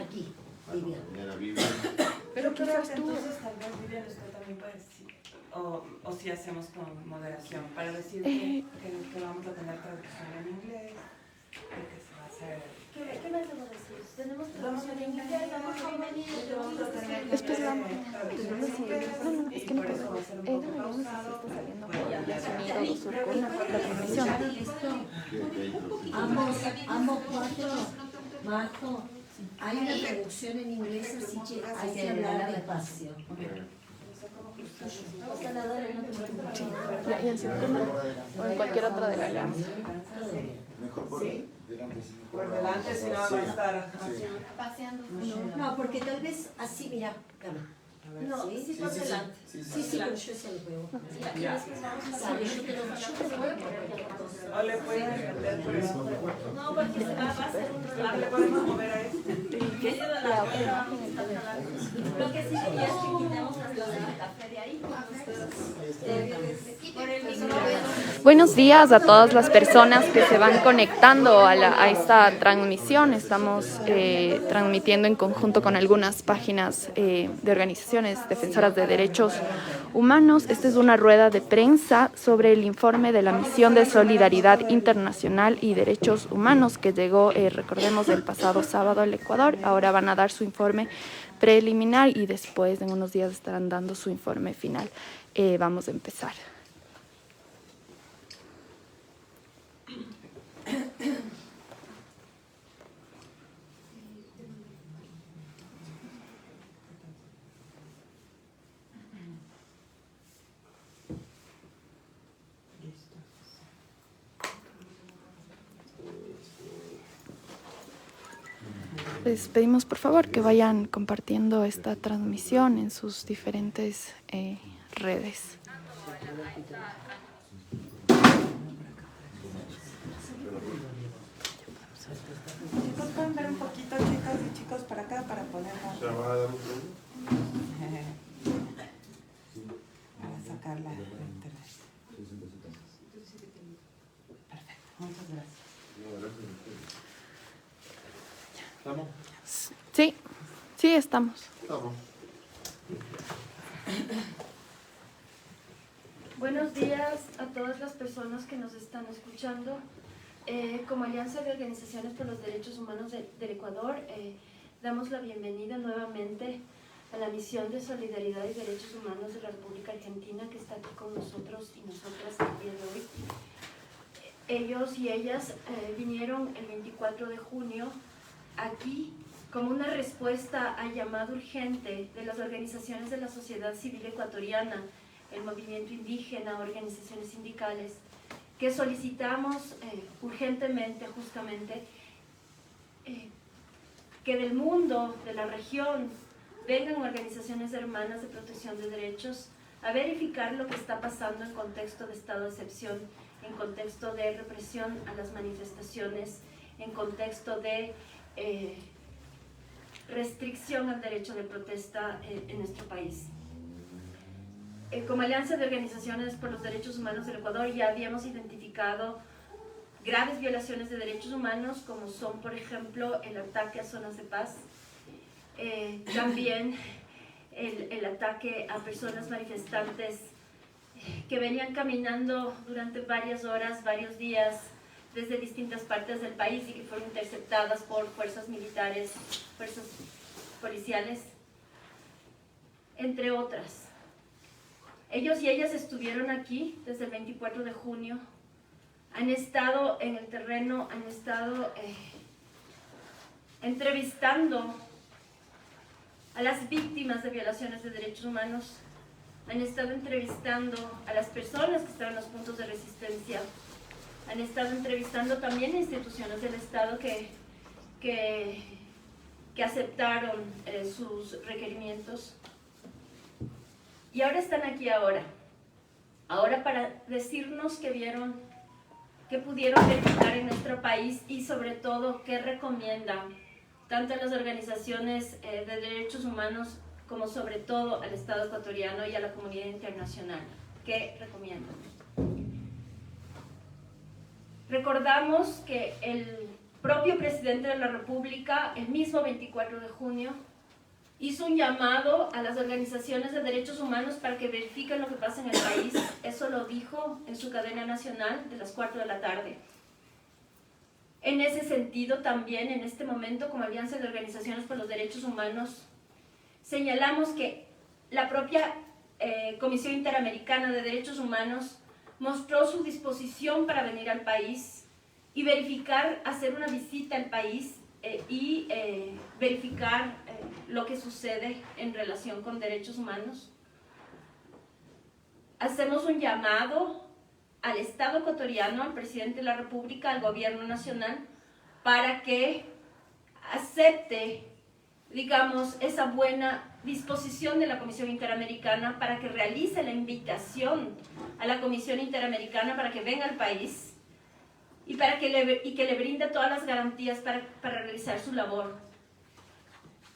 aquí, Vivian. Pero quizás tú... Entonces tal vez Vivian usted también puede decir, o si hacemos con moderación, para decir que vamos a tener traducción en inglés, que se va a hacer... ¿Qué más debo decir? Tenemos traducción en inglés, vamos a tener... Después vamos. No, es que no puedo. Deberíamos si está saliendo por Estados Unidos o Surcona la transmisión. Ambos cuatro, Marco, hay una traducción en inglés, así que hay que hablar despacio. Y en Surcona o en cualquier otra de la alianza. Mejor por delante. Por delante, si no va a estar Paseando. No, porque tal vez así, mira, Cama. No, sí por delante. Sí, pero yo se lo juego. ya. Sale, yo te lo voy a poner. O le pueden meter por eso. No, porque se va a hacer un Le relajo. podemos mover a este. ¿Qué lleva la otra? Lo que sí sería es que quitemos las cosas de café de ahí. Por el micrófono. Buenos días a todas las personas que se van conectando a esta transmisión. Estamos transmitiendo en conjunto con algunas páginas de organizaciones defensoras de derechos humanos. Esta es una rueda de prensa sobre el informe de la Misión de Solidaridad Internacional y Derechos Humanos que llegó, recordemos, el pasado sábado al Ecuador. Ahora van a dar su informe preliminar y después en unos días estarán dando su informe final. Vamos a empezar. Les pedimos por favor que vayan compartiendo esta transmisión en sus diferentes redes. Chicos, pueden ver un poquito, chicas y chicos, para acá, para ponerla. ¿Se va a dar un problema? Para sacarla de internet. Perfecto, muchas gracias. ¿Estamos? Sí, estamos. Estamos. Buenos días a todas las personas que nos están escuchando. Como Alianza de Organizaciones por los Derechos Humanos del Ecuador, damos la bienvenida nuevamente a la Misión de Solidaridad y Derechos Humanos de la República Argentina que está aquí con nosotros y nosotras el día de hoy. Ellos y ellas vinieron el 24 de junio aquí como una respuesta al llamado urgente de las organizaciones de la sociedad civil ecuatoriana, el movimiento indígena, organizaciones sindicales, que solicitamos urgentemente, justamente, que del mundo, de la región, vengan organizaciones hermanas de protección de derechos a verificar lo que está pasando en contexto de estado de excepción, en contexto de represión a las manifestaciones, en contexto de restricción al derecho de protesta en nuestro país. Como Alianza de Organizaciones por los Derechos Humanos del Ecuador ya habíamos identificado graves violaciones de derechos humanos como son, por ejemplo, el ataque a zonas de paz, también el ataque a personas manifestantes que venían caminando durante varias horas, varios días desde distintas partes del país y que fueron interceptadas por fuerzas militares, fuerzas policiales, entre otras. Ellos y ellas estuvieron aquí desde el 24 de junio, han estado en el terreno, han estado entrevistando a las víctimas de violaciones de derechos humanos, han estado entrevistando a las personas que estaban en los puntos de resistencia, han estado entrevistando también a instituciones del Estado que aceptaron sus requerimientos. Y ahora están aquí ahora para decirnos que vieron, que pudieron verificar en nuestro país y sobre todo qué recomiendan tanto a las organizaciones de derechos humanos como sobre todo al Estado ecuatoriano y a la comunidad internacional. ¿Qué recomiendan? Recordamos que el propio presidente de la República, el mismo 24 de junio, hizo un llamado a las organizaciones de derechos humanos para que verifiquen lo que pasa en el país. Eso lo dijo en su cadena nacional de las 4 de la tarde. En ese sentido, también en este momento, como Alianza de Organizaciones por los Derechos Humanos, señalamos que la propia Comisión Interamericana de Derechos Humanos mostró su disposición para venir al país y verificar, hacer una visita al país y verificar lo que sucede en relación con derechos humanos. Hacemos un llamado al Estado ecuatoriano, al presidente de la República, al gobierno nacional, para que acepte, digamos, esa buena disposición de la Comisión Interamericana para que realice la invitación a la Comisión Interamericana para que venga al país y que le brinde todas las garantías para realizar su labor.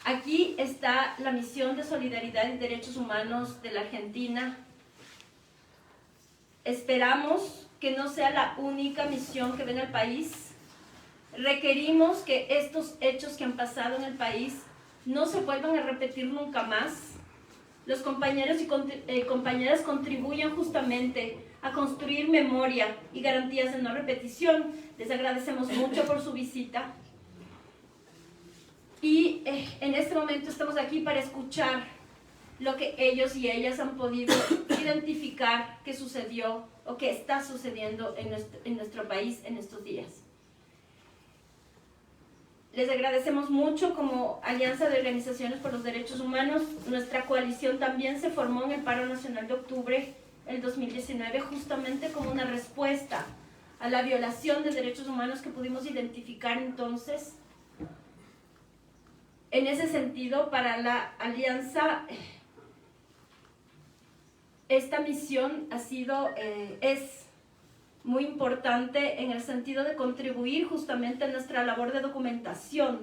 Aquí está la misión de solidaridad y derechos humanos de la Argentina. Esperamos que no sea la única misión que venga al país. Requerimos que estos hechos que han pasado en el país no se vuelvan a repetir nunca más. Los compañeros y compañeras contribuyen justamente a construir memoria y garantías de no repetición. Les agradecemos mucho por su visita. Y en este momento estamos aquí para escuchar lo que ellos y ellas han podido identificar que sucedió o que está sucediendo en nuestro país en estos días. Les agradecemos mucho como Alianza de Organizaciones por los Derechos Humanos. Nuestra coalición también se formó en el Paro Nacional de Octubre del 2019, justamente como una respuesta a la violación de derechos humanos que pudimos identificar entonces. En ese sentido, para la Alianza, esta misión es muy importante en el sentido de contribuir justamente a nuestra labor de documentación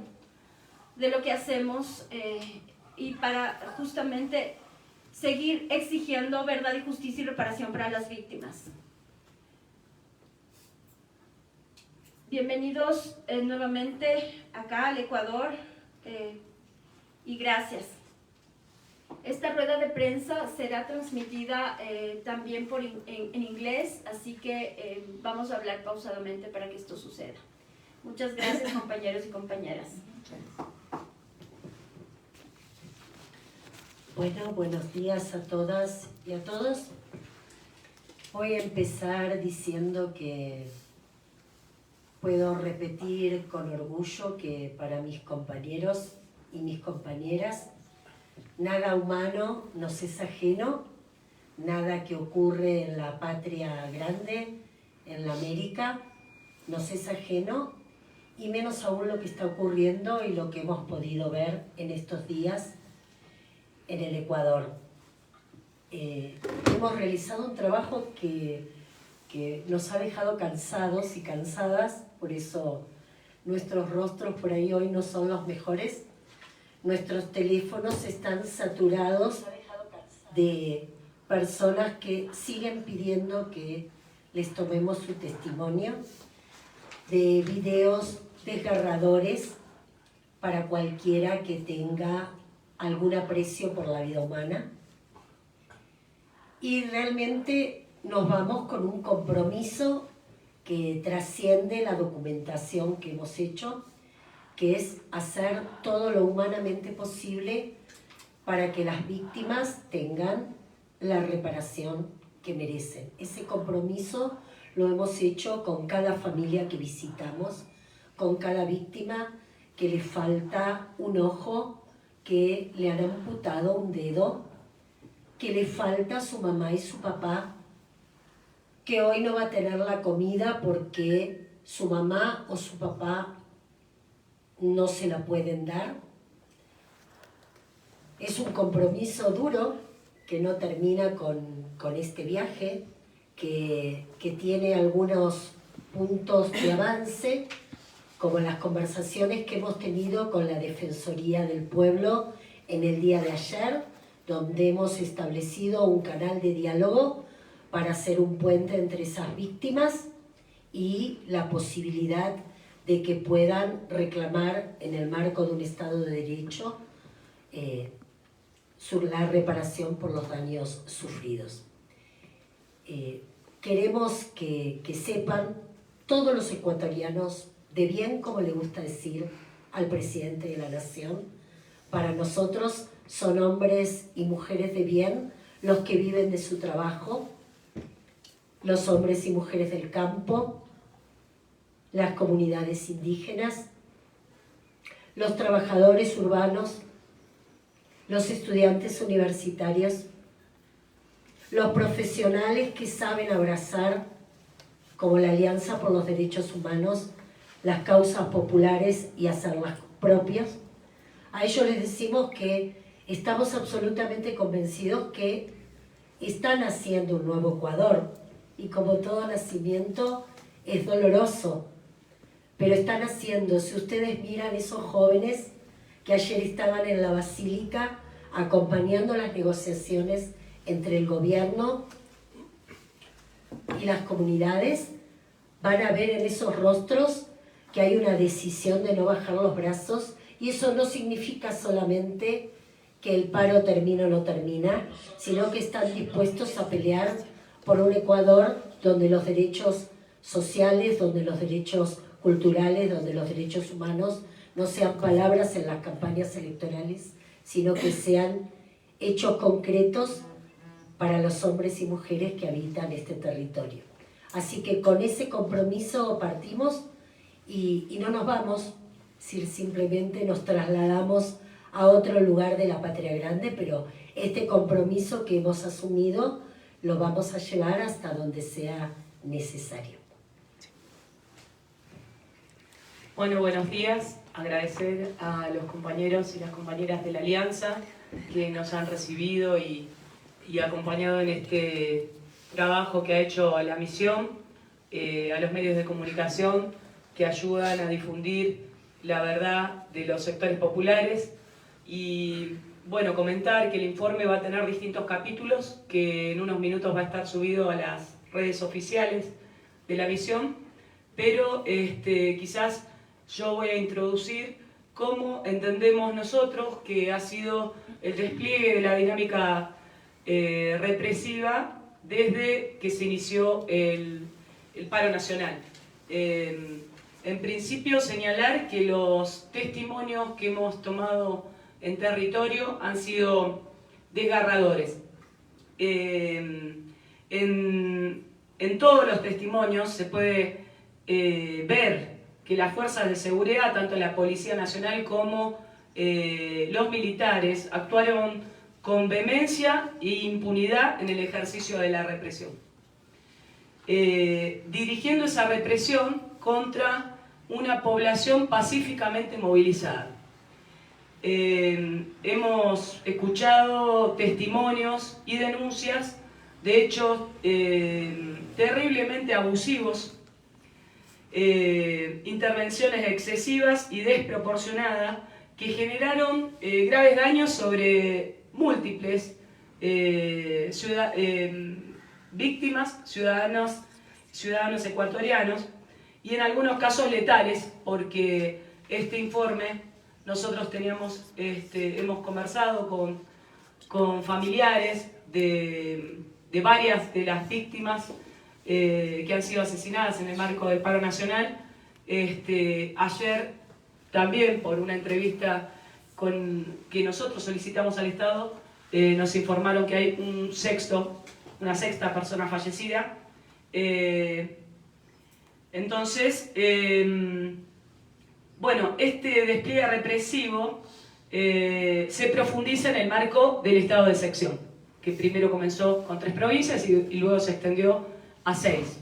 de lo que hacemos y para justamente seguir exigiendo verdad y justicia y reparación para las víctimas. Bienvenidos nuevamente acá al Ecuador y gracias. Esta rueda de prensa será transmitida también en inglés, así que vamos a hablar pausadamente para que esto suceda. Muchas gracias, compañeros y compañeras. Bueno, buenos días a todas y a todos. Voy a empezar diciendo que puedo repetir con orgullo que para mis compañeros y mis compañeras, nada humano nos es ajeno, nada que ocurre en la patria grande, en la América, nos es ajeno, y menos aún lo que está ocurriendo y lo que hemos podido ver en estos días en el Ecuador. Hemos realizado un trabajo que nos ha dejado cansados y cansadas, por eso nuestros rostros por ahí hoy no son los mejores. Nuestros teléfonos están saturados de personas que siguen pidiendo que les tomemos su testimonio, de videos desgarradores para cualquiera que tenga algún aprecio por la vida humana. Y realmente nos vamos con un compromiso que trasciende la documentación que hemos hecho, que es hacer todo lo humanamente posible para que las víctimas tengan la reparación que merecen. Ese compromiso lo hemos hecho con cada familia que visitamos, con cada víctima que le falta un ojo, que le han amputado un dedo, que le falta a su mamá y su papá, que hoy no va a tener la comida porque su mamá o su papá no se la pueden dar. Es un compromiso duro que no termina con este viaje, que tiene algunos puntos de avance, como las conversaciones que hemos tenido con la Defensoría del Pueblo en el día de ayer, donde hemos establecido un canal de diálogo para hacer un puente entre esas víctimas y la posibilidad de que puedan reclamar en el marco de un Estado de Derecho la reparación por los daños sufridos. Queremos que sepan todos los ecuatorianos de bien, como le gusta decir al presidente de la Nación, para nosotros son hombres y mujeres de bien los que viven de su trabajo, los hombres y mujeres del campo, las comunidades indígenas, los trabajadores urbanos, los estudiantes universitarios, los profesionales que saben abrazar, como la Alianza por los Derechos Humanos, las causas populares y hacerlas propias. A ellos les decimos que estamos absolutamente convencidos que están haciendo un nuevo Ecuador, y como todo nacimiento es doloroso, pero están haciendo, si ustedes miran esos jóvenes que ayer estaban en la Basílica acompañando las negociaciones entre el gobierno y las comunidades, van a ver en esos rostros que hay una decisión de no bajar los brazos, y eso no significa solamente que el paro termina o no termina, sino que están dispuestos a pelear por un Ecuador donde los derechos sociales, donde los derechos culturales, donde los derechos humanos no sean palabras en las campañas electorales, sino que sean hechos concretos para los hombres y mujeres que habitan este territorio. Así que con ese compromiso partimos y no nos vamos, simplemente nos trasladamos a otro lugar de la Patria Grande, pero este compromiso que hemos asumido lo vamos a llevar hasta donde sea necesario. Bueno, buenos días. Agradecer a los compañeros y las compañeras de la Alianza que nos han recibido y acompañado en este trabajo que ha hecho la misión, a los medios de comunicación que ayudan a difundir la verdad de los sectores populares. Y bueno, comentar que el informe va a tener distintos capítulos, que en unos minutos va a estar subido a las redes oficiales de la misión, pero quizás yo voy a introducir cómo entendemos nosotros que ha sido el despliegue de la dinámica represiva desde que se inició el paro nacional. En principio, señalar que los testimonios que hemos tomado en territorio han sido desgarradores. En todos los testimonios se puede ver que las fuerzas de seguridad, tanto la Policía Nacional como los militares, actuaron con vehemencia e impunidad en el ejercicio de la represión, dirigiendo esa represión contra una población pacíficamente movilizada. Hemos escuchado testimonios y denuncias de hechos terriblemente abusivos, intervenciones excesivas y desproporcionadas que generaron graves daños sobre múltiples víctimas, ciudadanos ecuatorianos, y en algunos casos letales, porque este informe nosotros hemos conversado con familiares de varias de las víctimas que han sido asesinadas en el marco del paro nacional. Ayer también, por una entrevista que nosotros solicitamos al Estado, nos informaron que hay una sexta persona fallecida. Entonces, bueno, este despliegue represivo se profundiza en el marco del estado de excepción, que primero comenzó con 3 provincias y luego se extendió a 6.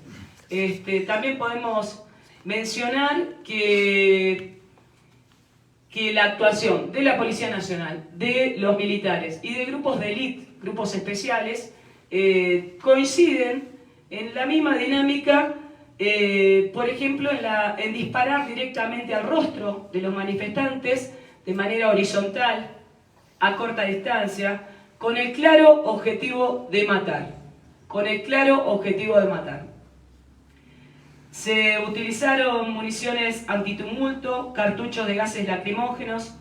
También podemos mencionar que la actuación de la Policía Nacional, de los militares y de grupos de élite, grupos especiales, coinciden en la misma dinámica, por ejemplo, en disparar directamente al rostro de los manifestantes de manera horizontal, a corta distancia, con el claro objetivo de matar. Se utilizaron municiones antitumulto, cartuchos de gases lacrimógenos,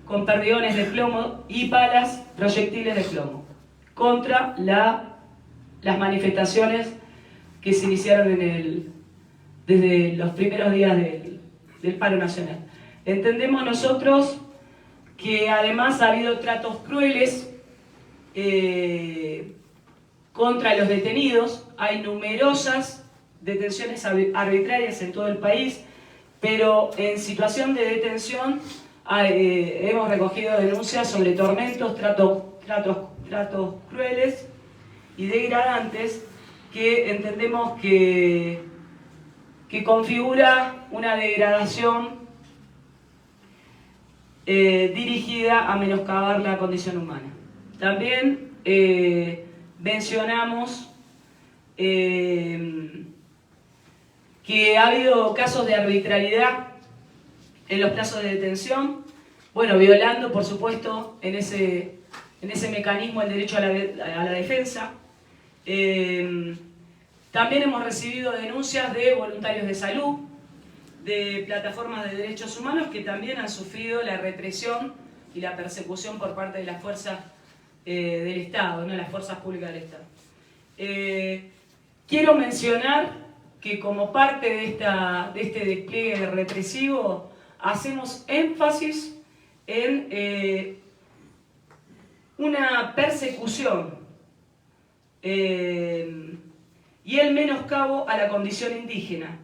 con perdigones de plomo y balas, proyectiles de plomo, contra las manifestaciones que se iniciaron desde los primeros días del paro nacional. Entendemos nosotros que además ha habido tratos crueles contra los detenidos. Hay numerosas detenciones arbitrarias en todo el país, pero en situación de detención hemos recogido denuncias sobre tormentos, tratos crueles y degradantes que entendemos que configura una degradación dirigida a menoscabar la condición humana. También mencionamos que ha habido casos de arbitrariedad en los plazos de detención, bueno, violando, por supuesto, en ese mecanismo el derecho a la defensa. También hemos recibido denuncias de voluntarios de salud, de plataformas de derechos humanos que también han sufrido la represión y la persecución por parte de las fuerzas del Estado, ¿no? Las fuerzas públicas del Estado. Quiero mencionar que como parte de este despliegue represivo hacemos énfasis en una persecución y el menoscabo a la condición indígena,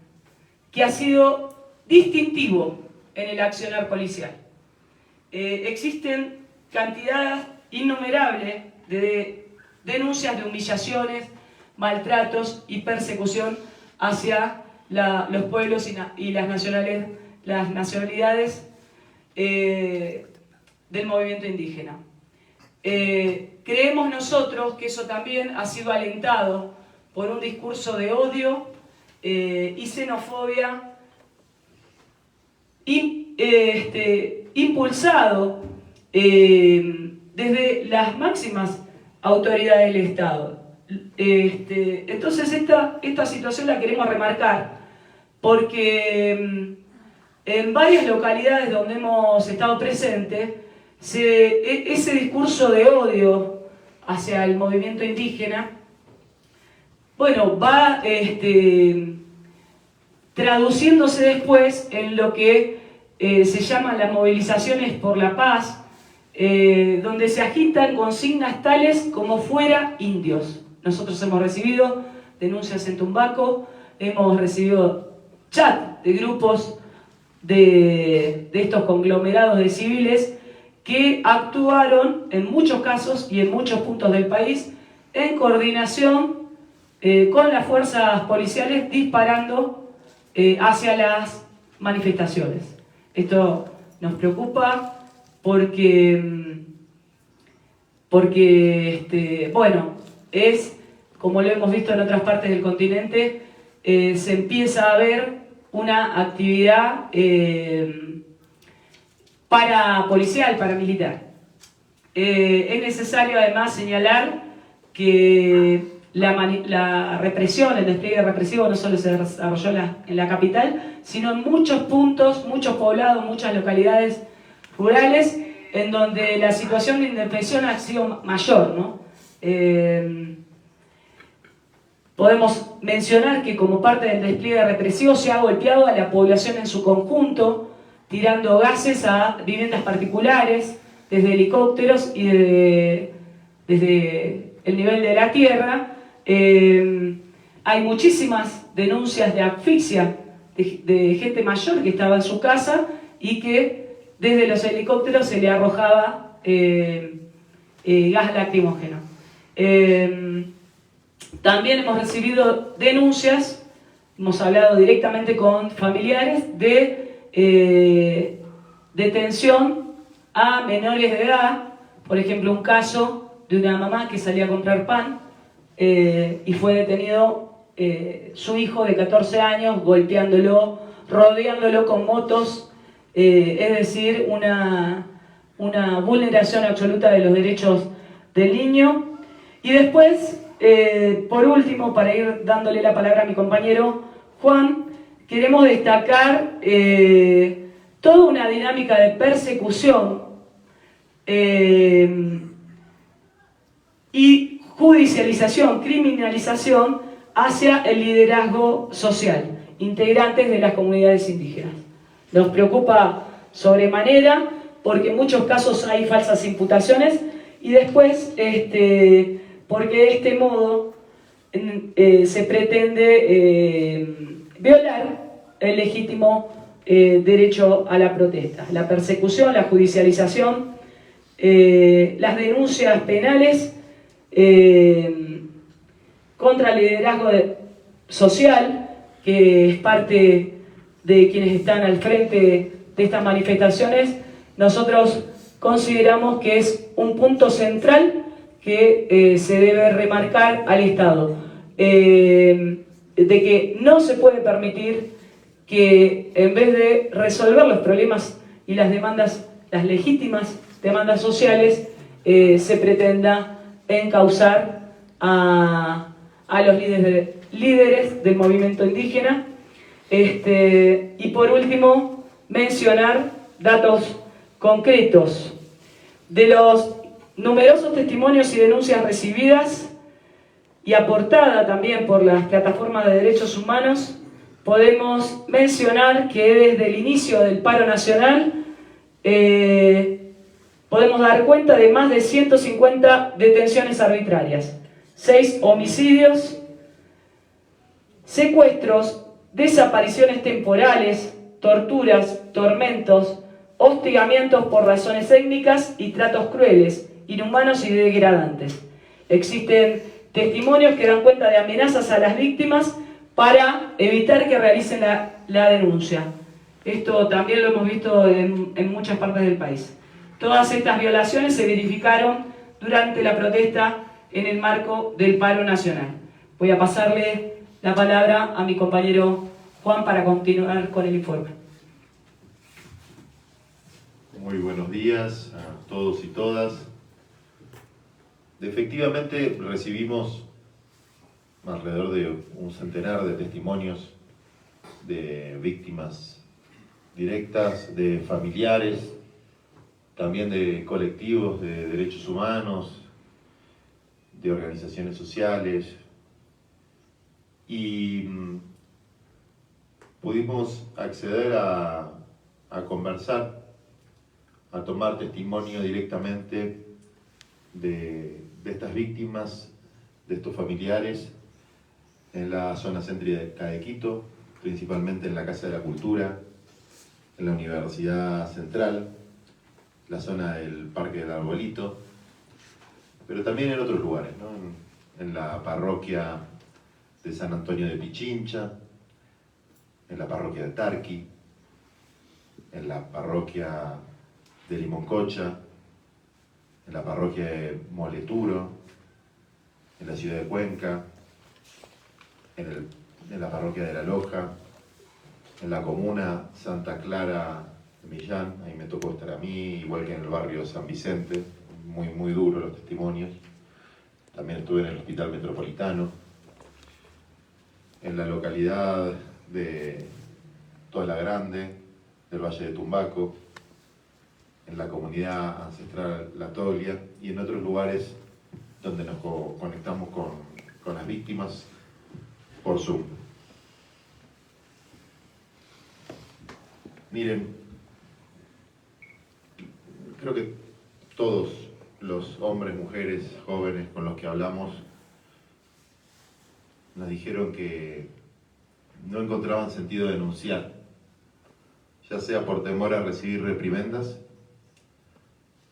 que ha sido distintivo en el accionar policial. Existen cantidades innumerables de denuncias de humillaciones, maltratos y persecución hacia los pueblos y las nacionalidades del movimiento indígena. Creemos nosotros que eso también ha sido alentado por un discurso de odio y xenofobia impulsado desde las máximas autoridades del Estado. Entonces esta situación la queremos remarcar porque en varias localidades donde hemos estado presentes, ese discurso de odio hacia el movimiento indígena, bueno, va traduciéndose después en lo que se llaman las movilizaciones por la paz, donde se agitan consignas tales como fuera indios. Nosotros hemos recibido denuncias en Tumbaco, hemos recibido chat de grupos de estos conglomerados de civiles que actuaron en muchos casos y en muchos puntos del país en coordinación con las fuerzas policiales disparando hacia las manifestaciones. Esto nos preocupa porque bueno, es, como lo hemos visto en otras partes del continente, se empieza a ver una actividad parapolicial, paramilitar. Es necesario además señalar que la represión, el despliegue represivo no solo se desarrolló en la capital, sino en muchos puntos, muchos poblados, muchas localidades rurales, en donde la situación de indefensión ha sido mayor, ¿no? Podemos mencionar que como parte del despliegue represivo se ha golpeado a la población en su conjunto, tirando gases a viviendas particulares, desde helicópteros y desde el nivel de la tierra. Hay muchísimas denuncias de asfixia de gente mayor que estaba en su casa y que desde los helicópteros se le arrojaba gas lacrimógeno. También hemos recibido denuncias, hemos hablado directamente con familiares de detención a menores de edad. Por ejemplo, un caso de una mamá que salía a comprar pan y fue detenido su hijo de 14 años golpeándolo, rodeándolo con motos, es decir, una vulneración absoluta de los derechos del niño. Y después, por último, para ir dándole la palabra a mi compañero, Juan, queremos destacar toda una dinámica de persecución y judicialización, criminalización hacia el liderazgo social, integrantes de las comunidades indígenas. Nos preocupa sobremanera porque en muchos casos hay falsas imputaciones y después porque de este modo se pretende violar el legítimo derecho a la protesta. La persecución, la judicialización, las denuncias penales contra el liderazgo social, que es parte de quienes están al frente de estas manifestaciones, nosotros consideramos que es un punto central que se debe remarcar al Estado, de que no se puede permitir que en vez de resolver los problemas y las demandas, las legítimas demandas sociales, se pretenda encauzar a los líderes del movimiento indígena. Y por último, mencionar datos concretos. De los numerosos testimonios y denuncias recibidas y aportada también por las plataformas de derechos humanos, podemos mencionar que desde el inicio del paro nacional podemos dar cuenta de más de 150 detenciones arbitrarias, 6 homicidios, secuestros, desapariciones temporales, torturas, tormentos, hostigamientos por razones étnicas y tratos crueles, inhumanos y degradantes. Existen testimonios que dan cuenta de amenazas a las víctimas para evitar que realicen la denuncia. Esto también lo hemos visto en muchas partes del país. Todas estas violaciones se verificaron durante la protesta en el marco del paro nacional. Voy a pasarle la palabra a mi compañero Juan para continuar con el informe. Muy buenos días a todos y todas. Efectivamente recibimos alrededor de un centenar de testimonios de víctimas directas, de familiares, también de colectivos de derechos humanos, de organizaciones sociales, y pudimos acceder a conversar, a tomar testimonio directamente de estas víctimas, de estos familiares, en la zona céntrica de Quito, principalmente en la Casa de la Cultura, en la Universidad Central, la zona del Parque del Arbolito, pero también en otros lugares, ¿no? En la parroquia de San Antonio de Pichincha, en la parroquia de Tarqui, en la parroquia de Limoncocha, en la parroquia de Moleturo, en la ciudad de Cuenca, en la parroquia de La Loja, en la comuna Santa Clara de Millán, ahí me tocó estar a mí, igual que en el barrio San Vicente, muy duros los testimonios. También estuve en el Hospital Metropolitano, en la localidad de Tola Grande, del Valle de Tumbaco, en la comunidad ancestral La Tolia y en otros lugares donde nos conectamos con las víctimas por Zoom. Miren, creo que todos los hombres, mujeres, jóvenes con los que hablamos nos dijeron que no encontraban sentido denunciar, ya sea por temor a recibir reprimendas,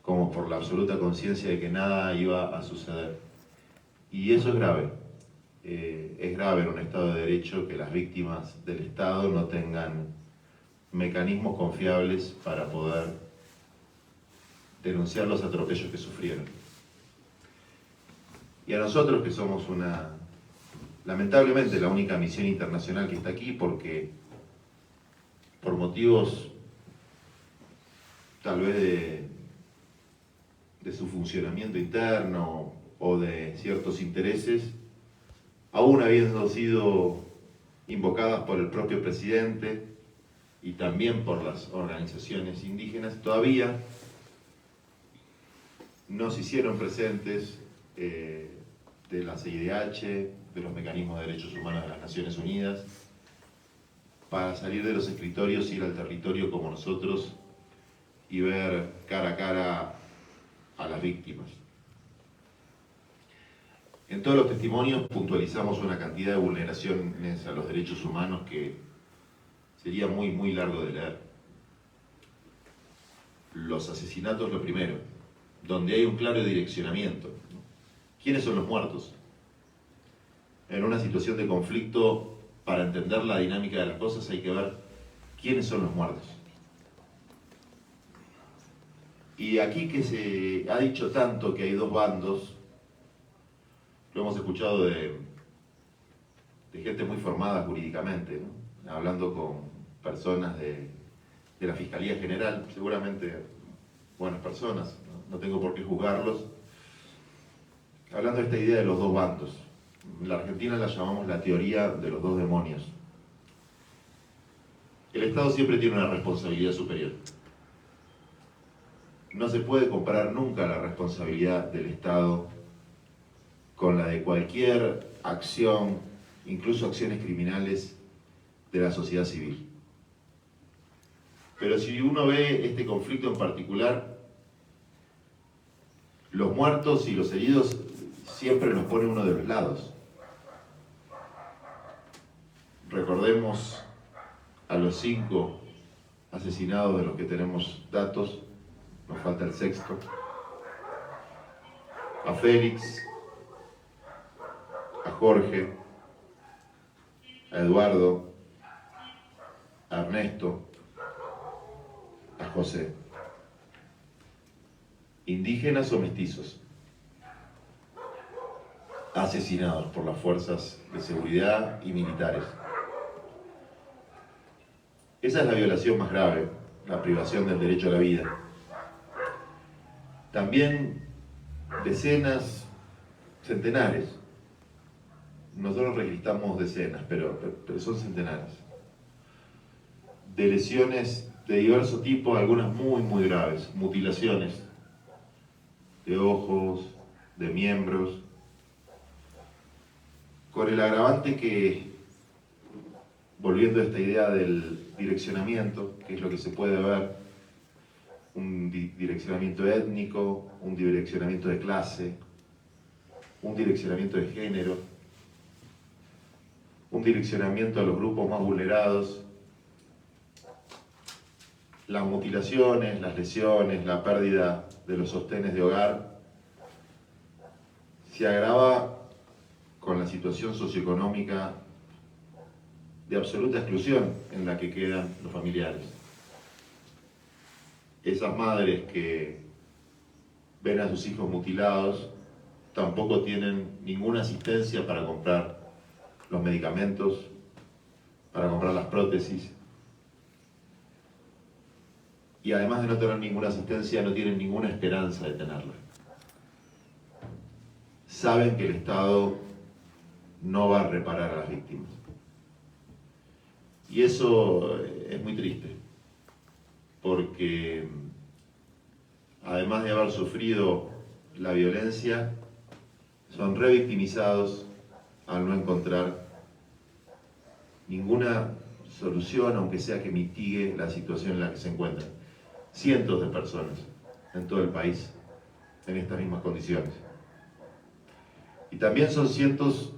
como por la absoluta conciencia de que nada iba a suceder. Y eso es grave. Es grave en un Estado de Derecho que las víctimas del Estado no tengan mecanismos confiables para poder denunciar los atropellos que sufrieron. Y a nosotros, que somos lamentablemente la única misión internacional que está aquí, porque por motivos tal vez de su funcionamiento interno o de ciertos intereses, aún habiendo sido invocadas por el propio presidente y también por las organizaciones indígenas, todavía no se hicieron presentes de la CIDH, de los mecanismos de derechos humanos de las Naciones Unidas, para salir de los escritorios, ir al territorio como nosotros y ver cara a cara a las víctimas. En todos los testimonios puntualizamos una cantidad de vulneraciones a los derechos humanos que sería muy largo de leer. Los asesinatos, lo primero, donde hay un claro direccionamiento, ¿no? ¿Quiénes son los muertos? En una situación de conflicto, para entender la dinámica de las cosas hay que ver quiénes son los muertos. Y aquí que se ha dicho tanto que hay dos bandos, lo hemos escuchado de gente muy formada jurídicamente, ¿no? Hablando con personas de la Fiscalía General, seguramente buenas personas, no tengo por qué juzgarlos, hablando de esta idea de los dos bandos. En la Argentina la llamamos la teoría de los dos demonios. El Estado siempre tiene una responsabilidad superior. No se puede comparar nunca la responsabilidad del Estado con la de cualquier acción, incluso acciones criminales de la sociedad civil. Pero si uno ve este conflicto en particular, los muertos y los heridos siempre nos pone uno de los lados. Recordemos a los 5 asesinados de los que tenemos datos, nos falta el 6º, a Félix, a Jorge, a Eduardo, a Ernesto, a José. Indígenas o mestizos, asesinados por las fuerzas de seguridad y militares. Esa es la violación más grave, la privación del derecho a la vida. También decenas, centenares, nosotros registramos decenas, pero son centenares, de lesiones de diverso tipo, algunas muy graves, mutilaciones de ojos, de miembros, con el agravante que, volviendo a esta idea del direccionamiento, que es lo que se puede ver, un direccionamiento étnico, un direccionamiento de clase, un direccionamiento de género, un direccionamiento a los grupos más vulnerados, las mutilaciones, las lesiones, la pérdida de los sostenes de hogar, se agrava con la situación socioeconómica de absoluta exclusión en la que quedan los familiares. Esas madres que ven a sus hijos mutilados tampoco tienen ninguna asistencia para comprar los medicamentos, para comprar las prótesis. Y además de no tener ninguna asistencia, no tienen ninguna esperanza de tenerla. Saben que el Estado no va a reparar a las víctimas. Y eso es muy triste, porque además de haber sufrido la violencia, son revictimizados al no encontrar ninguna solución, aunque sea que mitigue la situación en la que se encuentran. Cientos de personas en todo el país en estas mismas condiciones. Y también son cientos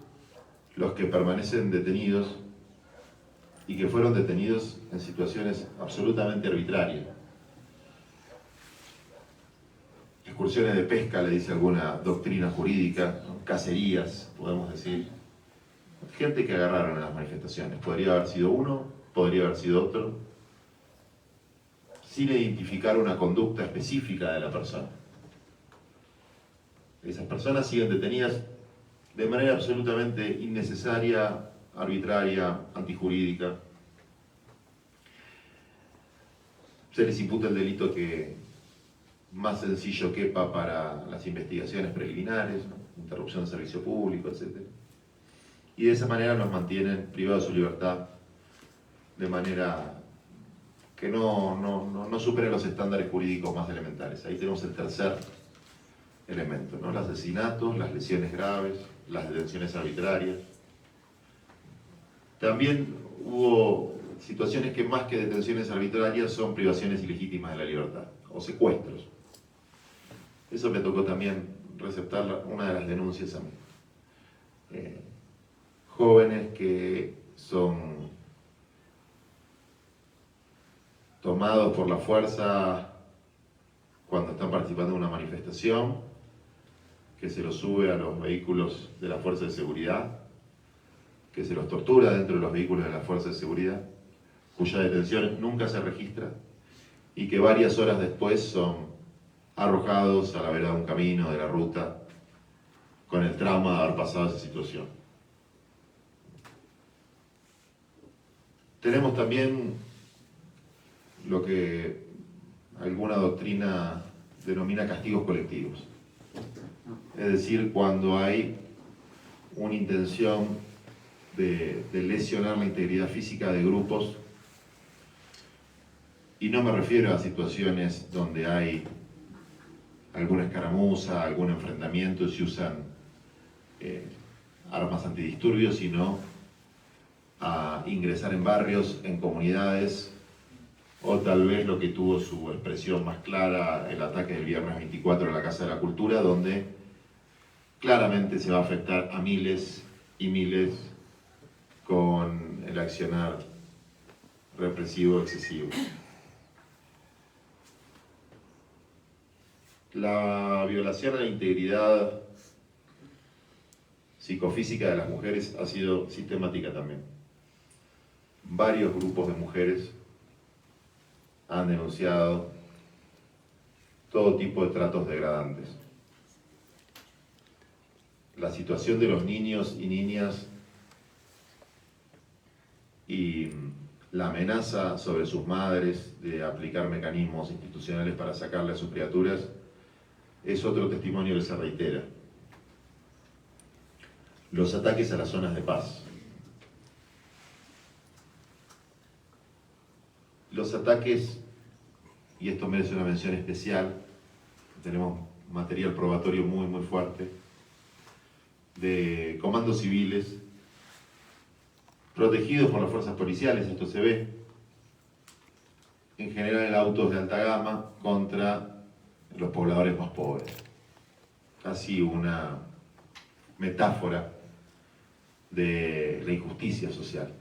los que permanecen detenidos y que fueron detenidos en situaciones absolutamente arbitrarias. Excursiones de pesca, le dice alguna doctrina jurídica, ¿no? Cacerías, podemos decir. Gente que agarraron en las manifestaciones. Podría haber sido uno, podría haber sido otro, sin identificar una conducta específica de la persona. Esas personas siguen detenidas de manera absolutamente innecesaria, arbitraria, antijurídica. Se les imputa el delito que más sencillo quepa para las investigaciones preliminares, ¿no? Interrupción de servicio público, etc. y de esa manera nos mantienen privados de su libertad de manera que no supere los estándares jurídicos más elementales. Ahí tenemos el tercer elemento, ¿no? Los asesinatos, las lesiones graves, las detenciones arbitrarias. También hubo situaciones que más que detenciones arbitrarias son privaciones ilegítimas de la libertad o secuestros. Eso me tocó también receptar una de las denuncias a mí. Jóvenes que son tomados por la fuerza cuando están participando en una manifestación, que se los sube a los vehículos de la fuerza de seguridad, que se los tortura dentro de los vehículos de la fuerza de seguridad, cuya detención nunca se registra y que varias horas después son arrojados a la vera de un camino, de la ruta, con el trauma de haber pasado esa situación. Tenemos también lo que alguna doctrina denomina castigos colectivos. Es decir, cuando hay una intención de lesionar la integridad física de grupos, y no me refiero a situaciones donde hay alguna escaramuza, algún enfrentamiento y se usan armas antidisturbios, sino a ingresar en barrios, en comunidades, o tal vez lo que tuvo su expresión más clara, el ataque del viernes 24 a la Casa de la Cultura, donde claramente se va a afectar a miles y miles con el accionar represivo excesivo. La violación a la integridad psicofísica de las mujeres ha sido sistemática también. Varios grupos de mujeres han denunciado todo tipo de tratos degradantes. La situación de los niños y niñas y la amenaza sobre sus madres de aplicar mecanismos institucionales para sacarle a sus criaturas es otro testimonio que se reitera. Los ataques a las zonas de paz. Los ataques, y esto merece una mención especial, tenemos material probatorio muy fuerte, de comandos civiles protegidos por las fuerzas policiales, esto se ve, en general en autos de alta gama contra los pobladores más pobres. Casi una metáfora de la injusticia social.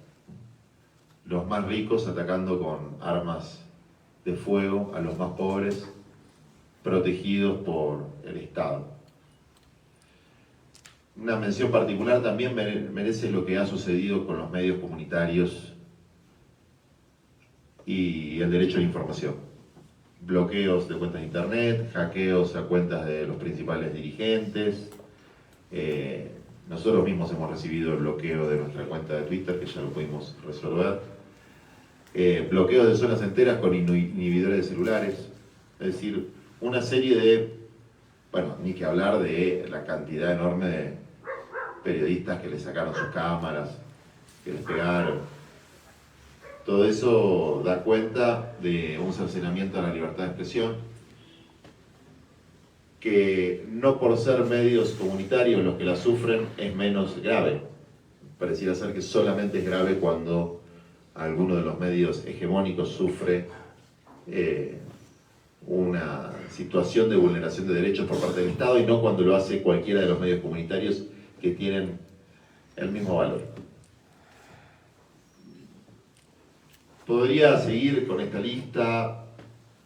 Los más ricos atacando con armas de fuego a los más pobres, protegidos por el Estado. Una mención particular también merece lo que ha sucedido con los medios comunitarios y el derecho a la información. Bloqueos de cuentas de internet, hackeos a cuentas de los principales dirigentes. Nosotros mismos hemos recibido el bloqueo de nuestra cuenta de Twitter, que ya lo pudimos resolver. Bloqueos de zonas enteras con inhibidores de celulares. Es decir, una serie de, bueno, ni que hablar de la cantidad enorme de periodistas que le sacaron sus cámaras, que les pegaron. Todo eso da cuenta de un cercenamiento a la libertad de expresión, que no por ser medios comunitarios los que la sufren es menos grave. Pareciera ser que solamente es grave cuando alguno de los medios hegemónicos sufre una situación de vulneración de derechos por parte del Estado, y no cuando lo hace cualquiera de los medios comunitarios que tienen el mismo valor. Podría seguir con esta lista.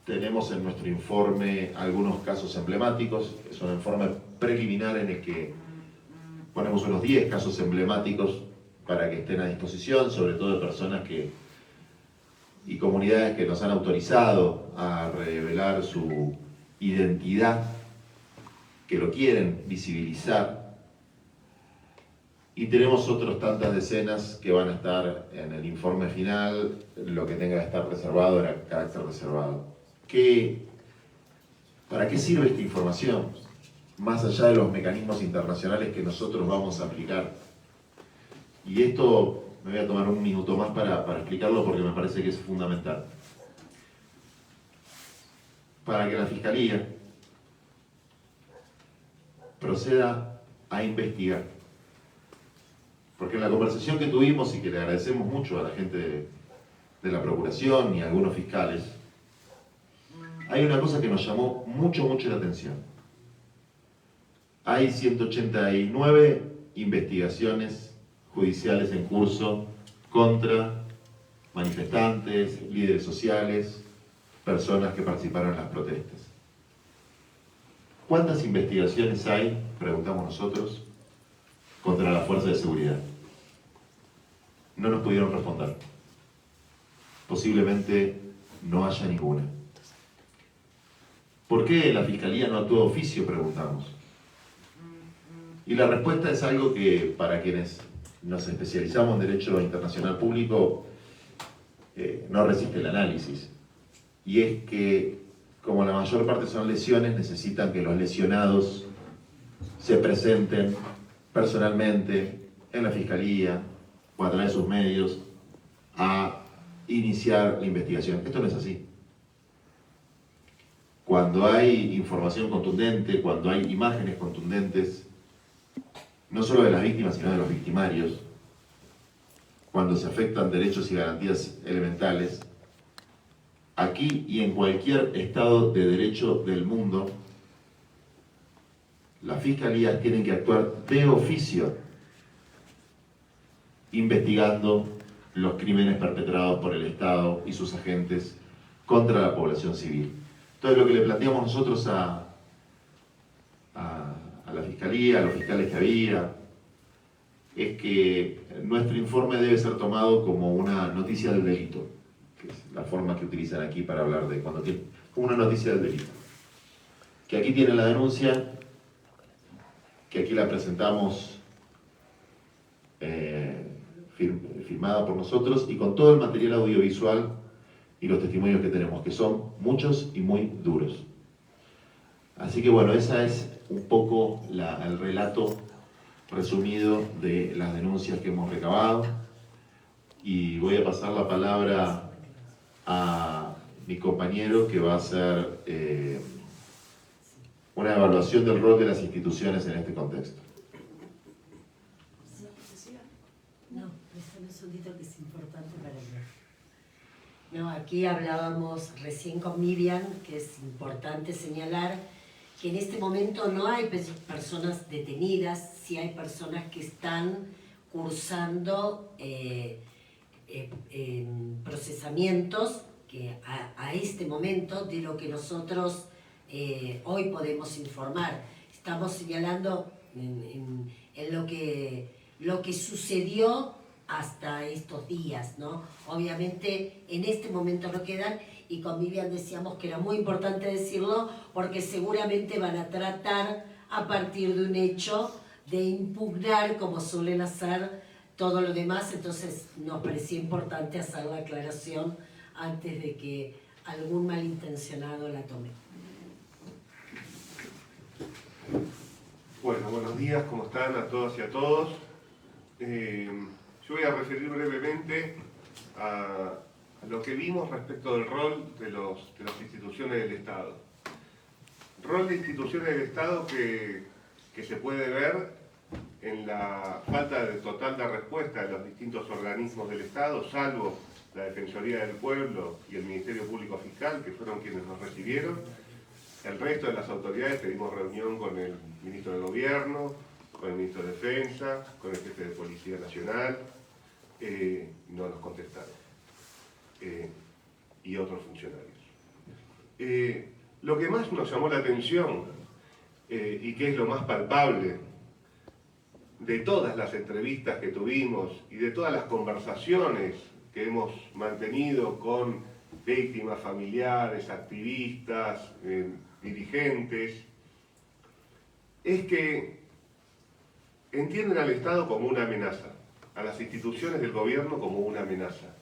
Tenemos en nuestro informe algunos casos emblemáticos. Es un informe preliminar en el que ponemos unos 10 casos emblemáticos para que estén a disposición, sobre todo de personas y comunidades que nos han autorizado a revelar su identidad, que lo quieren visibilizar. Y tenemos otras tantas decenas que van a estar en el informe final. Lo que tenga que estar reservado era carácter reservado. ¿Para qué sirve esta información? Más allá de los mecanismos internacionales que nosotros vamos a aplicar, Y esto me voy a tomar un minuto más para explicarlo porque me parece que es fundamental. Para que la Fiscalía proceda a investigar. Porque en la conversación que tuvimos, y que le agradecemos mucho a la gente de la Procuración y a algunos fiscales, hay una cosa que nos llamó mucho la atención. Hay 189 investigaciones judiciales en curso contra manifestantes, líderes sociales, personas que participaron en las protestas. ¿Cuántas investigaciones hay, preguntamos nosotros, contra la fuerza de seguridad? No nos pudieron responder. Posiblemente no haya ninguna. ¿Por qué la Fiscalía no actuó de oficio?, preguntamos. Y la respuesta es algo que, para quienes nos especializamos en Derecho Internacional Público, no resiste el análisis. Y es que, como la mayor parte son lesiones, necesitan que los lesionados se presenten personalmente en la Fiscalía o a través de sus medios a iniciar la investigación. Esto no es así. Cuando hay información contundente, cuando hay imágenes contundentes, no solo de las víctimas, sino de los victimarios, cuando se afectan derechos y garantías elementales, aquí y en cualquier Estado de Derecho del mundo, las fiscalías tienen que actuar de oficio, investigando los crímenes perpetrados por el Estado y sus agentes contra la población civil. Entonces, lo que le planteamos nosotros a la Fiscalía, a los fiscales que había, es que nuestro informe debe ser tomado como una noticia del delito, que es la forma que utilizan aquí para hablar de cuando tiene, como una noticia del delito. Que aquí tienen la denuncia, que aquí la presentamos firmada por nosotros y con todo el material audiovisual y los testimonios que tenemos, que son muchos y muy duros. Así que bueno, esa es un poco el relato resumido de las denuncias que hemos recabado, y voy a pasar la palabra a mi compañero, que va a hacer una evaluación del rol de las instituciones en este contexto. No, déjame un segundito que es importante para mí. No, aquí hablábamos recién con Miriam, que es importante señalar que en este momento no hay personas detenidas, sí hay personas que están cursando procesamientos que a este momento de lo que nosotros hoy podemos informar. Estamos señalando en lo que sucedió hasta estos días, ¿no? Obviamente en este momento no quedan, y con Miriam decíamos que era muy importante decirlo porque seguramente van a tratar a partir de un hecho de impugnar, como suelen hacer todo lo demás. Entonces nos parecía importante hacer la aclaración antes de que algún malintencionado la tome. Bueno, buenos días, ¿cómo están a todas y a todos? Yo voy a referir brevemente a lo que vimos respecto del rol de las instituciones del Estado. Rol de instituciones del Estado que se puede ver en la falta de total de respuesta de los distintos organismos del Estado, salvo la Defensoría del Pueblo y el Ministerio Público Fiscal, que fueron quienes nos recibieron. El resto de las autoridades pedimos reunión con el Ministro de Gobierno, con el Ministro de Defensa, con el Jefe de Policía Nacional, no nos contestaron. Y otros funcionarios. Lo que más nos llamó la atención y que es lo más palpable de todas las entrevistas que tuvimos y de todas las conversaciones que hemos mantenido con víctimas, familiares, activistas, dirigentes, es que entienden al Estado como una amenaza, a las instituciones del gobierno como una amenaza.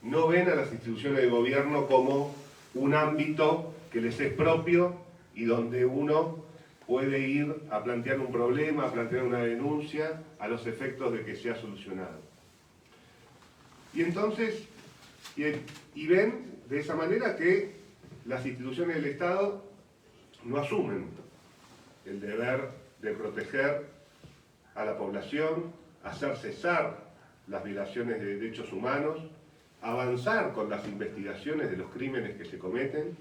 No ven a las instituciones de gobierno como un ámbito que les es propio y donde uno puede ir a plantear un problema, a plantear una denuncia, a los efectos de que sea solucionado. Y entonces, y ven de esa manera que las instituciones del Estado no asumen el deber de proteger a la población, hacer cesar las violaciones de derechos humanos, avanzar con las investigaciones de los crímenes que se cometen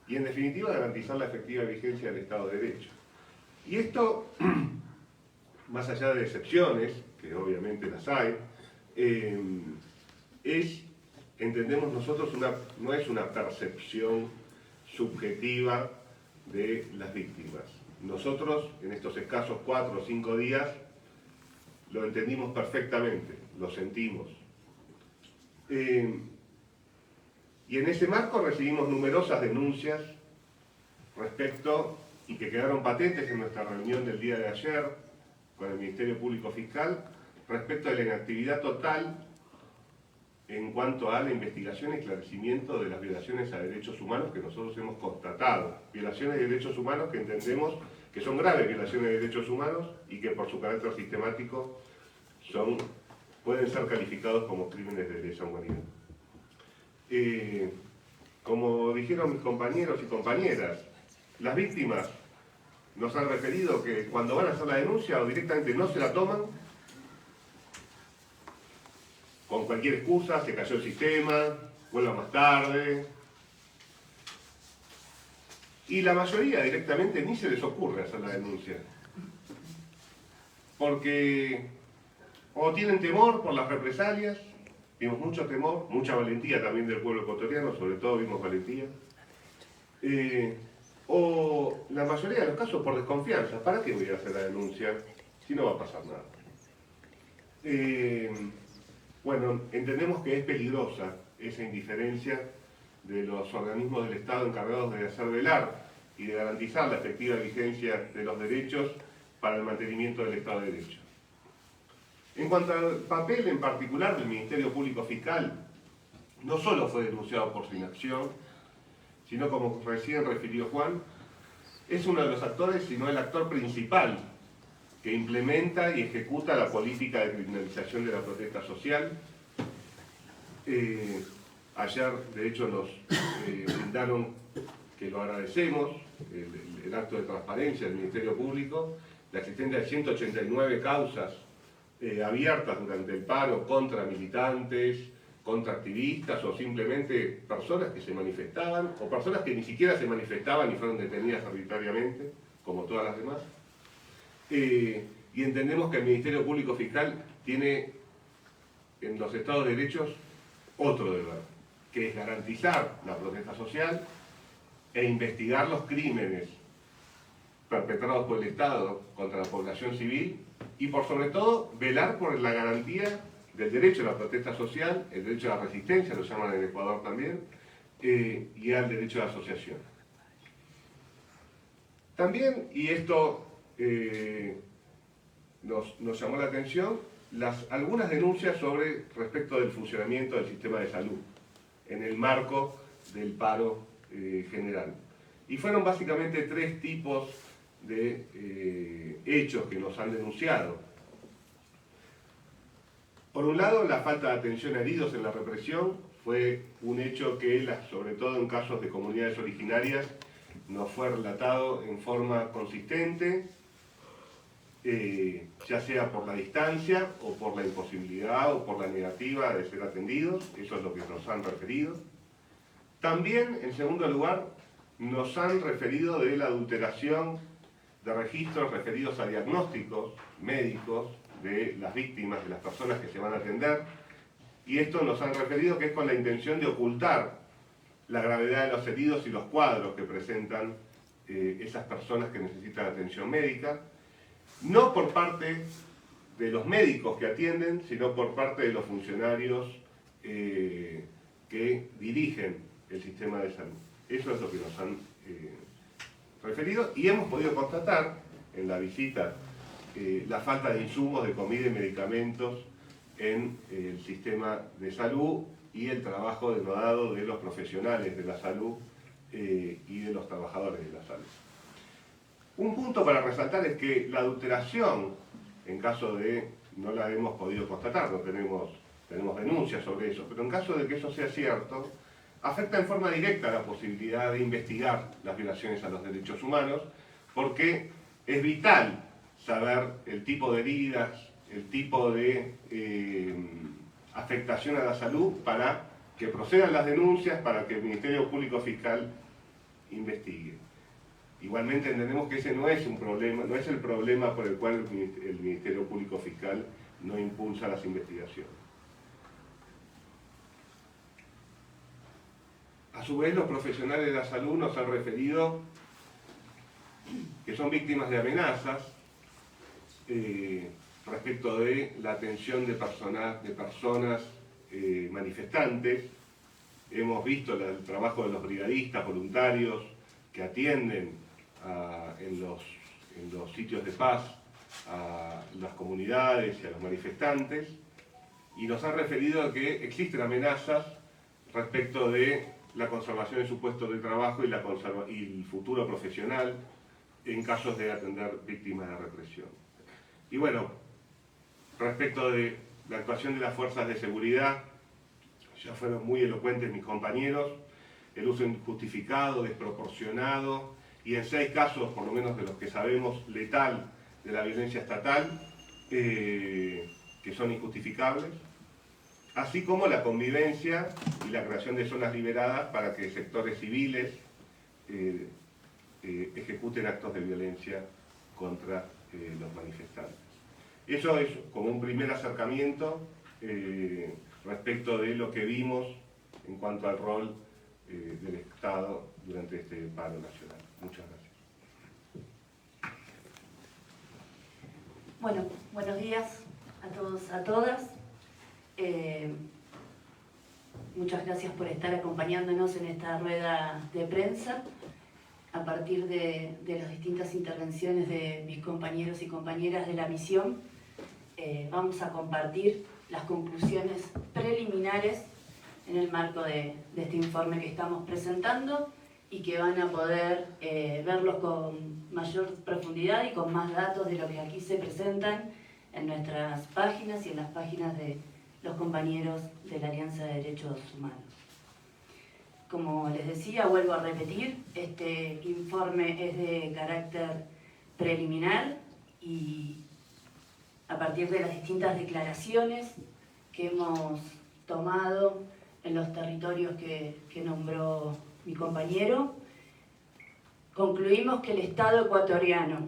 y, en definitiva, garantizar la efectiva vigencia del Estado de Derecho. Y esto, más allá de excepciones, que obviamente las hay, entendemos nosotros, no es una percepción subjetiva de las víctimas. Nosotros, en estos escasos 4 o 5 días, lo entendimos perfectamente, lo sentimos. Y en ese marco recibimos numerosas denuncias respecto, y que quedaron patentes en nuestra reunión del día de ayer con el Ministerio Público Fiscal, respecto de la inactividad total en cuanto a la investigación y esclarecimiento de las violaciones a derechos humanos que nosotros hemos constatado. Violaciones de derechos humanos que entendemos que son graves violaciones de derechos humanos y que por su carácter sistemático pueden ser calificados como crímenes de lesa humanidad. Como dijeron mis compañeros y compañeras, las víctimas nos han referido que cuando van a hacer la denuncia o directamente no se la toman, con cualquier excusa, se cayó el sistema, vuelva más tarde. Y la mayoría directamente ni se les ocurre hacer la denuncia. Porque o tienen temor por las represalias, vimos mucho temor, mucha valentía también del pueblo ecuatoriano, sobre todo vimos valentía. O la mayoría de los casos por desconfianza. ¿Para qué voy a hacer la denuncia si no va a pasar nada? Bueno, entendemos que es peligrosa esa indiferencia de los organismos del Estado encargados de hacer velar y de garantizar la efectiva vigencia de los derechos para el mantenimiento del Estado de Derecho. En cuanto al papel en particular del Ministerio Público Fiscal, no solo fue denunciado por su inacción, sino, como recién refirió Juan, es uno de los actores, sino el actor principal que implementa y ejecuta la política de criminalización de la protesta social. Ayer, de hecho, nos brindaron, que lo agradecemos, el acto de transparencia del Ministerio Público, la existencia de 189 causas abiertas durante el paro contra militantes, contra activistas o simplemente personas que se manifestaban o personas que ni siquiera se manifestaban y fueron detenidas arbitrariamente, como todas las demás. Y entendemos que el Ministerio Público Fiscal tiene en los Estados de Derechos otro deber, que es garantizar la protesta social e investigar los crímenes perpetrados por el Estado contra la población civil y por sobre todo velar por la garantía del derecho a la protesta social, el derecho a la resistencia, lo llaman en Ecuador también, y al derecho a la asociación. También, y esto nos llamó la atención, algunas denuncias respecto del funcionamiento del sistema de salud en el marco del paro general. Y fueron básicamente 3 tipos de hechos que nos han denunciado. Por un lado, la falta de atención a heridos en la represión fue un hecho que, sobre todo en casos de comunidades originarias, nos fue relatado en forma consistente, ya sea por la distancia o por la imposibilidad o por la negativa de ser atendidos, eso es lo que nos han referido. También, en segundo lugar, nos han referido de la adulteración de registros referidos a diagnósticos médicos de las víctimas, de las personas que se van a atender, y esto nos han referido que es con la intención de ocultar la gravedad de los heridos y los cuadros que presentan esas personas que necesitan atención médica, no por parte de los médicos que atienden, sino por parte de los funcionarios que dirigen el sistema de salud. Eso es lo que nos han referido, y hemos podido constatar en la visita la falta de insumos de comida y medicamentos en el sistema de salud y el trabajo denodado de los profesionales de la salud y de los trabajadores de la salud. Un punto para resaltar es que la adulteración, en caso de, no la hemos podido constatar, no tenemos denuncias sobre eso, pero en caso de que eso sea cierto, afecta en forma directa la posibilidad de investigar las violaciones a los derechos humanos, porque es vital saber el tipo de heridas, el tipo de afectación a la salud para que procedan las denuncias, para que el Ministerio Público Fiscal investigue. Igualmente entendemos que ese no es un problema, no es el problema por el cual el Ministerio Público Fiscal no impulsa las investigaciones. A su vez, los profesionales de la salud nos han referido que son víctimas de amenazas respecto de la atención de personas manifestantes. Hemos visto el trabajo de los brigadistas voluntarios que atienden en los sitios de paz a las comunidades y a los manifestantes, y nos han referido a que existen amenazas respecto de la conservación de su puesto de trabajo y el futuro profesional en casos de atender víctimas de represión. Y bueno, respecto de la actuación de las fuerzas de seguridad, ya fueron muy elocuentes mis compañeros, el uso injustificado, desproporcionado y en 6 casos, por lo menos de los que sabemos, letal de la violencia estatal, que son injustificables, así como la convivencia y la creación de zonas liberadas para que sectores civiles ejecuten actos de violencia contra los manifestantes. Eso es como un primer acercamiento respecto de lo que vimos en cuanto al rol del Estado durante este paro nacional. Muchas gracias. Bueno, buenos días a todos, a todas. Muchas gracias por estar acompañándonos en esta rueda de prensa. A partir de las distintas intervenciones de mis compañeros y compañeras de la misión, vamos a compartir las conclusiones preliminares en el marco de este informe que estamos presentando y que van a poder verlos con mayor profundidad y con más datos de lo que aquí se presentan en nuestras páginas y en las páginas de los compañeros de la Alianza de Derechos Humanos. Como les decía, vuelvo a repetir, este informe es de carácter preliminar y a partir de las distintas declaraciones que hemos tomado en los territorios que nombró mi compañero, concluimos que el Estado ecuatoriano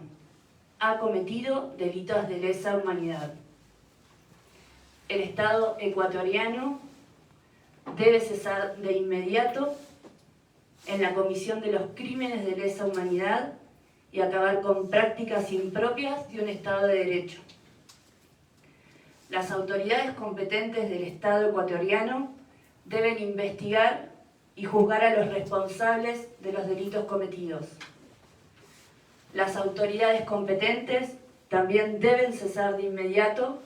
ha cometido delitos de lesa humanidad. El Estado ecuatoriano debe cesar de inmediato en la comisión de los crímenes de lesa humanidad y acabar con prácticas impropias de un Estado de Derecho. Las autoridades competentes del Estado ecuatoriano deben investigar y juzgar a los responsables de los delitos cometidos. Las autoridades competentes también deben cesar de inmediato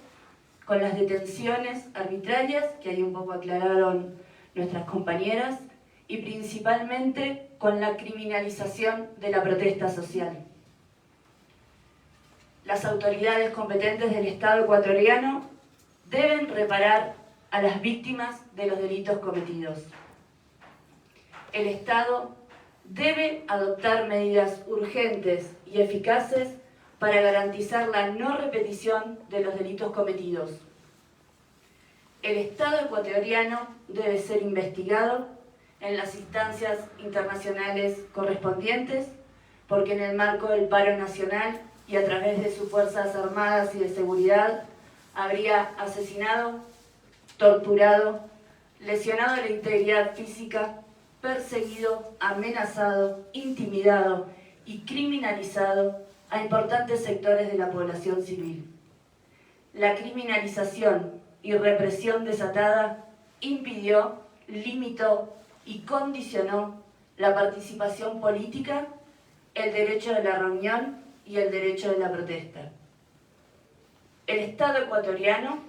con las detenciones arbitrarias, que ahí un poco aclararon nuestras compañeras, y principalmente con la criminalización de la protesta social. Las autoridades competentes del Estado ecuatoriano deben reparar a las víctimas de los delitos cometidos. El Estado debe adoptar medidas urgentes y eficaces para garantizar la no repetición de los delitos cometidos. El Estado ecuatoriano debe ser investigado en las instancias internacionales correspondientes, porque en el marco del paro nacional y a través de sus Fuerzas Armadas y de Seguridad habría asesinado, torturado, lesionado la integridad física, perseguido, amenazado, intimidado y criminalizado a importantes sectores de la población civil. La criminalización y represión desatada impidió, limitó y condicionó la participación política, el derecho de la reunión y el derecho de la protesta. El Estado ecuatoriano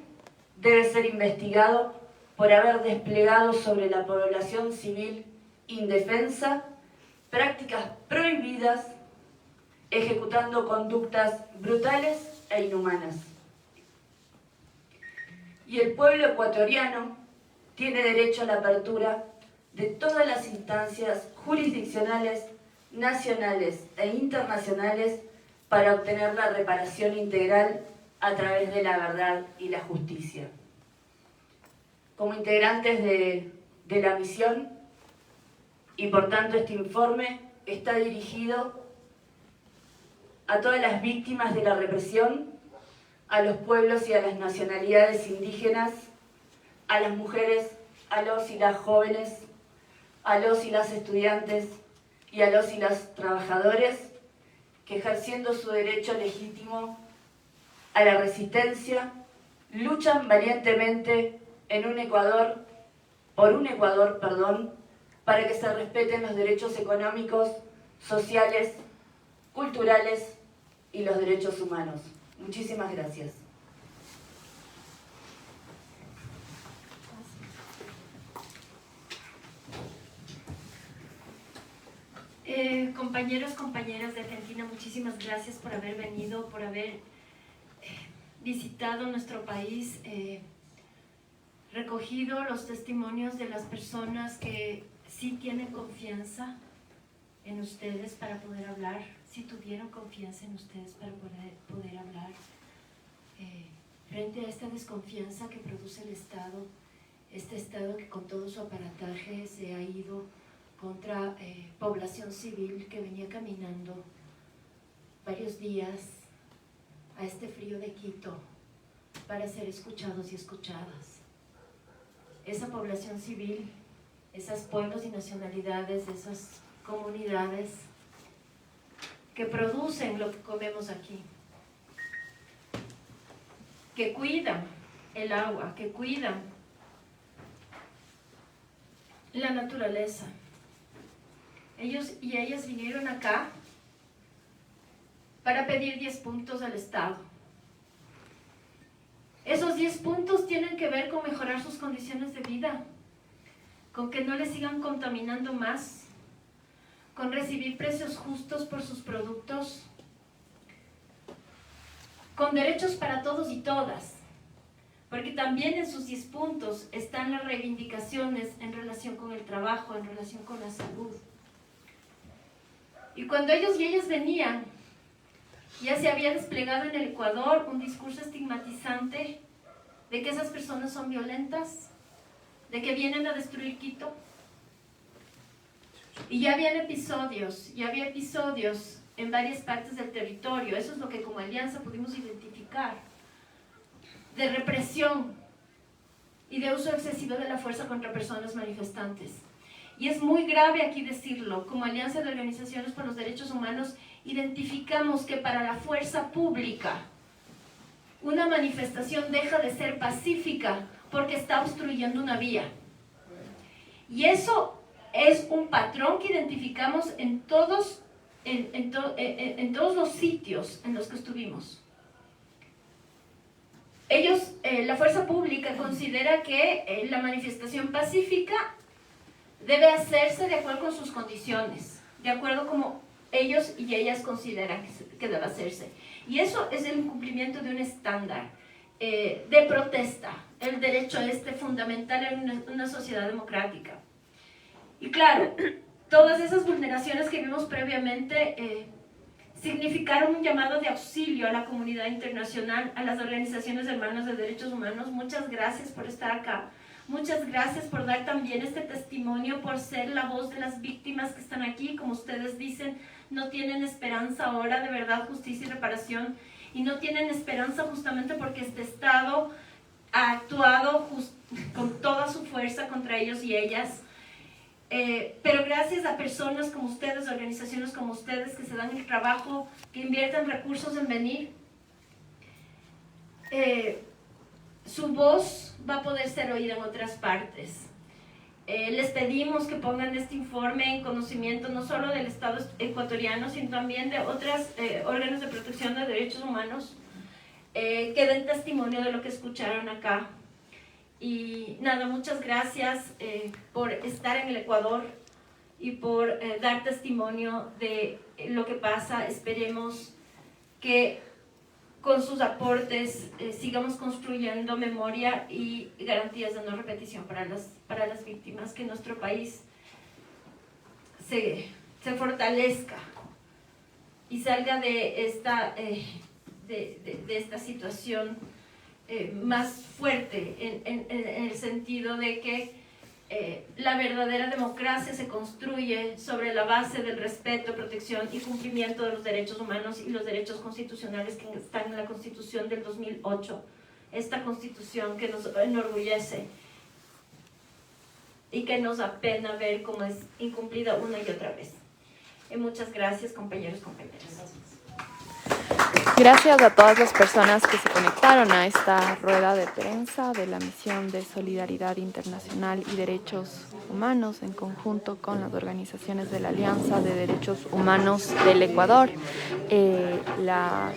debe ser investigado por haber desplegado sobre la población civil indefensa prácticas prohibidas ejecutando conductas brutales e inhumanas. Y el pueblo ecuatoriano tiene derecho a la apertura de todas las instancias jurisdiccionales, nacionales e internacionales para obtener la reparación integral a través de la verdad y la justicia. Como integrantes de la misión, y por tanto este informe está dirigido a todas las víctimas de la represión, a los pueblos y a las nacionalidades indígenas, a las mujeres, a los y las jóvenes, a los y las estudiantes y a los y las trabajadores que, ejerciendo su derecho legítimo a la resistencia, luchan valientemente por un Ecuador, para que se respeten los derechos económicos, sociales, culturales y los derechos humanos. Muchísimas gracias. Compañeros, compañeras de Argentina, muchísimas gracias por haber venido, por haber visitado nuestro país, recogido los testimonios de las personas que sí tienen confianza en ustedes para poder hablar, sí tuvieron confianza en ustedes para poder hablar frente a esta desconfianza que produce el Estado, este Estado que con todo su aparataje se ha ido contra población civil que venía caminando varios días a este frío de Quito para ser escuchados y escuchadas. Esa población civil, esos pueblos y nacionalidades, esas comunidades que producen lo que comemos aquí, que cuidan el agua, que cuidan la naturaleza. Ellos y ellas vinieron acá para pedir 10 puntos al Estado. Esos 10 puntos tienen que ver con mejorar sus condiciones de vida, con que no les sigan contaminando más, con recibir precios justos por sus productos, con derechos para todos y todas, porque también en sus 10 puntos están las reivindicaciones en relación con el trabajo, en relación con la salud. Y cuando ellos y ellas venían, ya se había desplegado en el Ecuador un discurso estigmatizante de que esas personas son violentas, de que vienen a destruir Quito. Y ya había episodios en varias partes del territorio, eso es lo que como alianza pudimos identificar, de represión y de uso excesivo de la fuerza contra personas manifestantes. Y es muy grave aquí decirlo, como Alianza de Organizaciones por los Derechos Humanos identificamos que para la fuerza pública una manifestación deja de ser pacífica porque está obstruyendo una vía. Y eso es un patrón que identificamos en todos los sitios en los que estuvimos. Ellos, la fuerza pública considera que la manifestación pacífica debe hacerse de acuerdo con sus condiciones, de acuerdo como ellos y ellas consideran que debe hacerse. Y eso es el incumplimiento de un estándar de protesta, el derecho fundamental en una sociedad democrática. Y claro, todas esas vulneraciones que vimos previamente significaron un llamado de auxilio a la comunidad internacional, a las organizaciones hermanas de derechos humanos. Muchas gracias por estar acá. Muchas gracias por dar también este testimonio, por ser la voz de las víctimas que están aquí. Como ustedes dicen, no tienen esperanza ahora de verdad, justicia y reparación. Y no tienen esperanza justamente porque este Estado ha actuado con toda su fuerza contra ellos y ellas. Pero gracias a personas como ustedes, organizaciones como ustedes, que se dan el trabajo, que invierten recursos en venir, su voz va a poder ser oída en otras partes. Les pedimos que pongan este informe en conocimiento no solo del Estado ecuatoriano, sino también de otros órganos de protección de derechos humanos, que den testimonio de lo que escucharon acá. Y nada, muchas gracias por estar en el Ecuador y por dar testimonio de lo que pasa. Esperemos que con sus aportes sigamos construyendo memoria y garantías de no repetición para las víctimas, que nuestro país se fortalezca y salga de esta situación más fuerte en el sentido de que la verdadera democracia se construye sobre la base del respeto, protección y cumplimiento de los derechos humanos y los derechos constitucionales que están en la Constitución del 2008. Esta Constitución que nos enorgullece y que nos apena ver cómo es incumplida una y otra vez. Muchas gracias, compañeros y compañeras. Gracias a todas las personas que se conectaron a esta rueda de prensa de la Misión de Solidaridad Internacional y Derechos Humanos en conjunto con las organizaciones de la Alianza de Derechos Humanos del Ecuador. La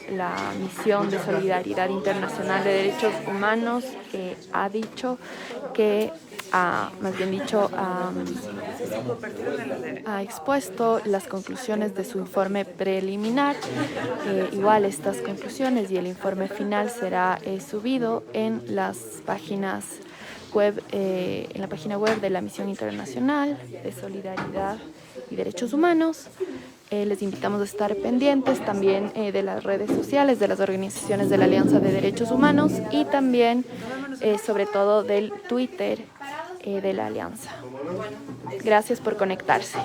Misión de Solidaridad Internacional de Derechos Humanos ha dicho que ha expuesto las conclusiones de su informe preliminar. Igual estas conclusiones y el informe final será subido en las páginas web, en la página web de la Misión Internacional de Solidaridad y Derechos Humanos. Les invitamos a estar pendientes también de las redes sociales de las organizaciones de la Alianza de Derechos Humanos y también sobre todo del Twitter de la Alianza. Gracias por conectarse.